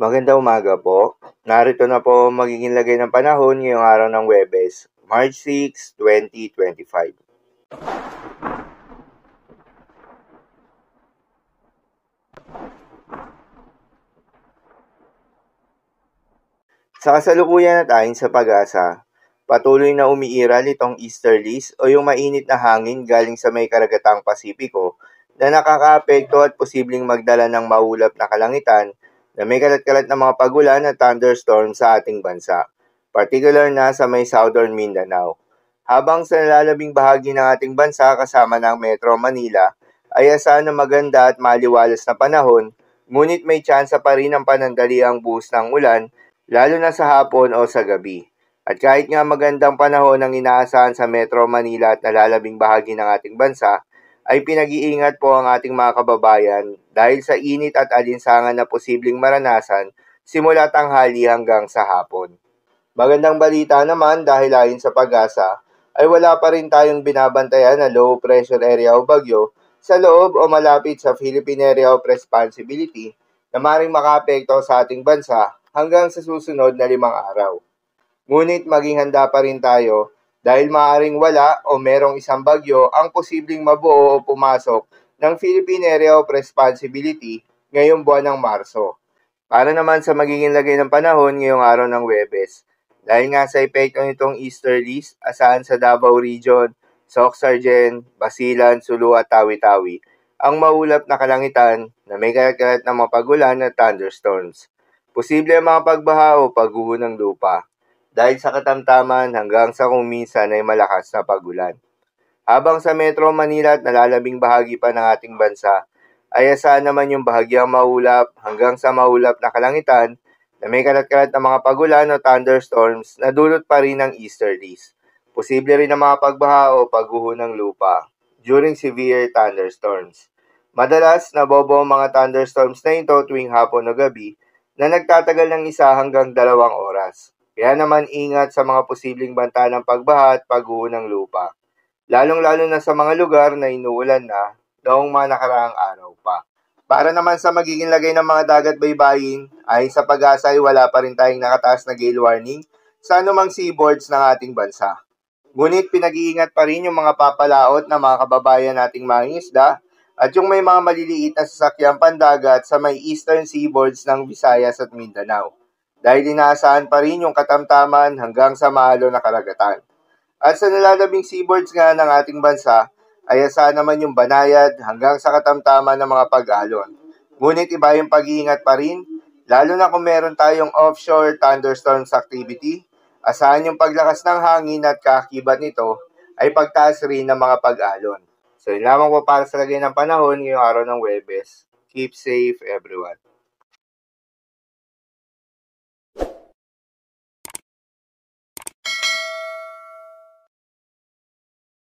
Magandang umaga po. Narito na po ang magiging lagay ng panahon ngayong araw ng Huwebes, March 6, 2025. Sa kasalukuyan at ayon sa Pag-asa, patuloy na umiiral itong easterlies o yung mainit na hangin galing sa may karagatang Pasipiko na nakakaapekto at posibleng magdala ng maulap na kalangitan na may kalat-kalat na mga pagulan at thunderstorm sa ating bansa, particular na sa may southern Mindanao. Habang sa nalalabing bahagi ng ating bansa kasama ng Metro Manila ay asahan na maganda at maliwalas na panahon, ngunit may tsansa pa rin ng panandaliang buhos ng ulan lalo na sa hapon o sa gabi. At kahit nga magandang panahon ang inaasahan sa Metro Manila at nalalabing bahagi ng ating bansa, ay pinag-iingat po ang ating mga kababayan dahil sa init at alinsangan na posibleng maranasan simula tanghali hanggang sa hapon. Magandang balita naman dahil ayon sa Pag-asa, ay wala pa rin tayong binabantayan na low pressure area o bagyo sa loob o malapit sa Philippine Area of Responsibility na maaaring makaapekto sa ating bansa hanggang sa susunod na 5 araw. Ngunit maging handa pa rin tayo dahil maaaring wala o merong isang bagyo ang posibleng mabuo o pumasok ng Philippine Area of Responsibility ngayong buwan ng Marso. Para naman sa magiging lagay ng panahon ngayong araw ng Huwebes, dahil nga sa epekto nitong easterlies, asahan sa Davao Region, Soc-Sargen, Basilan, Sulu at Tawi-Tawi, ang maulap na kalangitan na may kalat-kalat na mapagulan at thunderstorms. Posible ang mga pagbaha o pagguho ng lupa, dahil sa katamtaman hanggang sa kung minsan ay malakas na pagulan. Habang sa Metro Manila at nalalabing bahagi pa ng ating bansa, ay asahan naman yung bahagyang maulap hanggang sa maulap na kalangitan na may kalat-kalat na mga pagulan o thunderstorms na dulot pa rin ng easterlies. Posible rin ang mga pagbaha o pagguho ng lupa during severe thunderstorms. Madalas, nabobo ang mga thunderstorms na ito tuwing hapon o gabi na nagtatagal ng 1 hanggang 2 oras. Kaya naman ingat sa mga posibleng banta ng pagbaha at pagguho ng lupa, lalong-lalo na sa mga lugar na inuulan na noong mga nakaraang araw pa. Para naman sa magiging lagay ng mga dagat baybayin, ay sa Pag-asa ay wala pa rin tayong nakataas na gale warning sa anumang seaboards ng ating bansa. Ngunit pinag-iingat pa rin yung mga papalaot na mga kababayan nating mangingisda at yung may mga maliliit na sasakyang pandagat sa may eastern seaboards ng Visayas at Mindanao. Dahil inaasahan pa rin yung katamtaman hanggang sa maalo na karagatan. At sa nalalabing seaboards nga ng ating bansa, ay asahan naman yung banayad hanggang sa katamtaman ng mga pag-alon. Ngunit iba yung pag-iingat pa rin, lalo na kung meron tayong offshore thunderstorms activity, asahan yung paglakas ng hangin at kaakibat nito ay pagtaas rin ng mga pag-alon. So yun lamang po para sa lagay ng panahon ngayong araw ng Huwebes. Keep safe everyone.